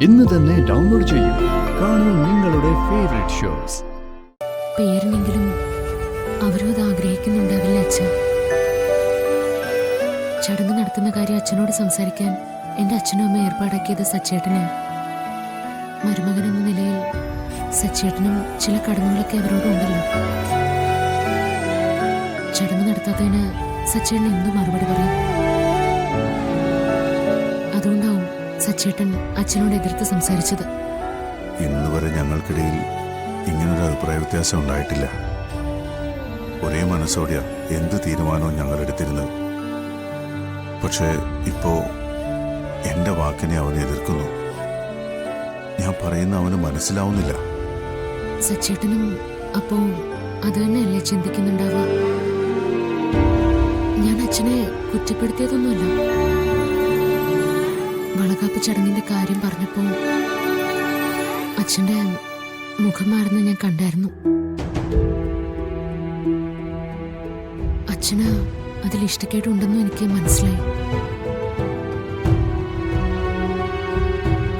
ഇന്ന് തന്നെ ഡൗൺലോഡ് ചെയ്യൂ. കാണൂ നിങ്ങളുടെ ഫേവറേറ്റ് ഷോസ്. പേരിനെങ്കിലും അവരും അത് ആഗ്രഹിക്കുന്നുണ്ടാവില്ല അച്ഛ. ചടങ്ങ് നടത്തുന്ന കാര്യം അച്ഛനോട് സംസാരിക്കാൻ എൻ്റെ അച്ഛനും അമ്മ ഏർപ്പാടാക്കിയത് സച്ചേട്ടനെയാണ്. മരുമകൻ എന്ന നിലയിൽ സച്ചേട്ടനും ചില കടമകളൊക്കെ അവരോടുണ്ടല്ലോ. ചടങ്ങ് നടത്താത്തതിന് സച്ചേട്ടൻ എന്തു മറുപടി പറയും? അതുകൊണ്ടാവും സച്ചേട്ടൻ അച്ഛനോട് എതിർത്ത് സംസാരിച്ചത്. ഇന്നുവരെ ഞങ്ങൾക്കിടയിൽ ഇങ്ങനൊരു അഭിപ്രായ വ്യത്യാസം ഉണ്ടായിട്ടില്ല. ഒരേ മനസ്സോടെയാ എന്ത് തീരുമാനവും ഞങ്ങൾ എടുത്തിരുന്നത്. പക്ഷേ ഇപ്പോ എന്റെ വാക്കിനെ അവൻ എതിർക്കുന്നു. ഞാൻ പറയുന്ന അവന് മനസ്സിലാവുന്നില്ല. സച്ചേട്ടനും അപ്പോ അത് തന്നെയല്ലേ ചിന്തിക്കുന്നുണ്ടാവുക? ഞാൻ അച്ഛനെ കുറ്റപ്പെടുത്തിയതൊന്നുമല്ല. വളകാപ്പ് ചടങ്ങിന്റെ കാര്യം പറഞ്ഞപ്പോ അച്ഛന്റെ മുഖം മാറുന്ന ഞാൻ കണ്ടായിരുന്നു. അച്ഛന് അതിൽ ഇഷ്ടക്കേടുണ്ടെന്നും എനിക്ക് മനസ്സിലായി.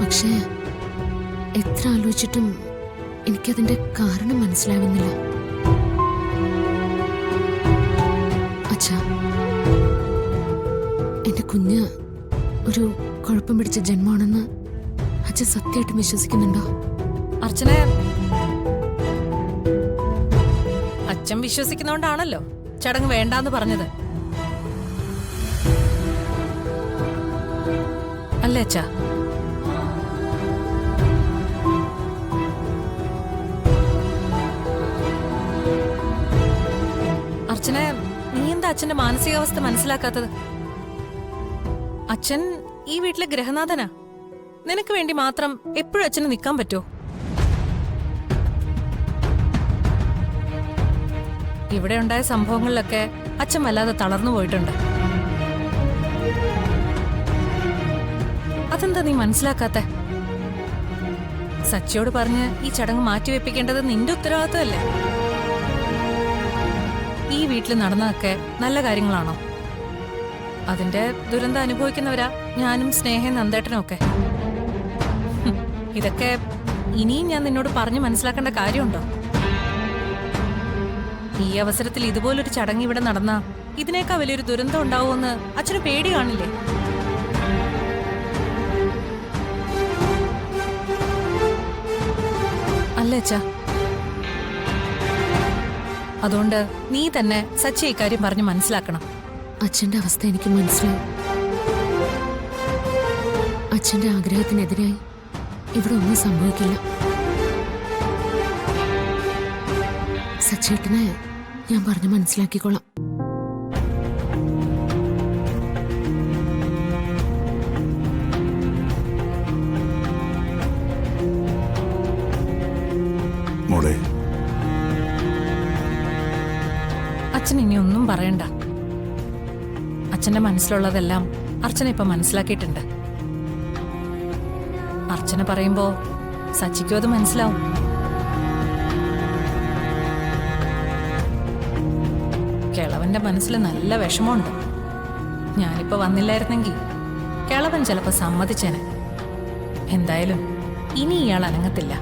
പക്ഷേ എത്ര ആലോചിച്ചിട്ടും എനിക്കതിന്റെ കാരണം മനസ്സിലാവുന്നില്ല. അച്ഛാ, എന്റെ കുഞ്ഞ് ഒരു കുഴപ്പം പിടിച്ച ജന്മമാണെന്ന് അച്ഛൻ സത്യമായിട്ടും വിശ്വസിക്കുന്നുണ്ടോ? അർച്ചനെ, അച്ഛൻ വിശ്വസിക്കുന്നോണ്ടാണല്ലോ ചടങ്ങ് വേണ്ടാന്ന് പറഞ്ഞത്, അല്ലേ അച്ഛാ? അർച്ചനെ, നീ എന്താ അച്ഛന്റെ മാനസികാവസ്ഥ മനസ്സിലാക്കാത്തത്? അച്ഛൻ ഈ വീട്ടിലെ ഗ്രഹനാഥനാ. നിനക്ക് വേണ്ടി മാത്രം എപ്പോഴും അച്ഛന് നിൽക്കാൻ പറ്റുമോ? ഇവിടെ ഉണ്ടായ സംഭവങ്ങളിലൊക്കെ അച്ഛൻ വല്ലാതെ തളർന്നു പോയിട്ടുണ്ട്. അതെന്താ നീ മനസ്സിലാക്കാത്തെ? സച്ചിയോട് പറഞ്ഞ് ഈ ചടങ്ങ് മാറ്റിവെപ്പിക്കേണ്ടത് നിന്റെ ഉത്തരവാദിത്വമല്ലേ? ഈ വീട്ടിൽ നടന്നതൊക്കെ നല്ല കാര്യങ്ങളാണോ? അതിന്റെ ദുരന്തം അനുഭവിക്കുന്നവരാ ഞാനും സ്നേഹയും നന്ദേട്ടനും ഒക്കെ. ഇതൊക്കെ ഇനിയും ഞാൻ നിന്നോട് പറഞ്ഞു മനസ്സിലാക്കേണ്ട കാര്യമുണ്ടോ? ഈ അവസരത്തിൽ ഇതുപോലൊരു ചടങ്ങ് ഇവിടെ നടന്നാ ഇതിനേക്കാൾ വലിയൊരു ദുരന്തം ഉണ്ടാവുമെന്ന് അച്ഛന് പേടി കാണില്ലേ? അല്ലേ അച്ഛാ? അതുകൊണ്ട് നീ തന്നെ സച്ചി ഇക്കാര്യം പറഞ്ഞ് മനസ്സിലാക്കണം. അച്ഛന്റെ അവസ്ഥ എനിക്ക് മനസ്സിലായി. അച്ഛന്റെ ആഗ്രഹത്തിനെതിരായി ഇവിടെ ഒന്നും സംഭവിക്കില്ല. സച്ചേട്ടനെ ഞാൻ പറഞ്ഞു മനസ്സിലാക്കിക്കോളാം. മോളെ, അച്ഛൻ ഇനി ഒന്നും പറയണ്ട. അച്ഛന്റെ മനസ്സിലുള്ളതെല്ലാം അർച്ചന ഇപ്പൊ മനസ്സിലാക്കിയിട്ടുണ്ട്. അർച്ചന പറയുമ്പോ സച്ചിക്കും അത് മനസ്സിലാവും. കിളവന്റെ മനസ്സിൽ നല്ല വിഷമമുണ്ട്. ഞാനിപ്പോ വന്നില്ലായിരുന്നെങ്കിൽ കിളവൻ ചിലപ്പോ സമ്മതിച്ചേനെ. എന്തായാലും ഇനി ഇയാൾ അനങ്ങത്തില്ല.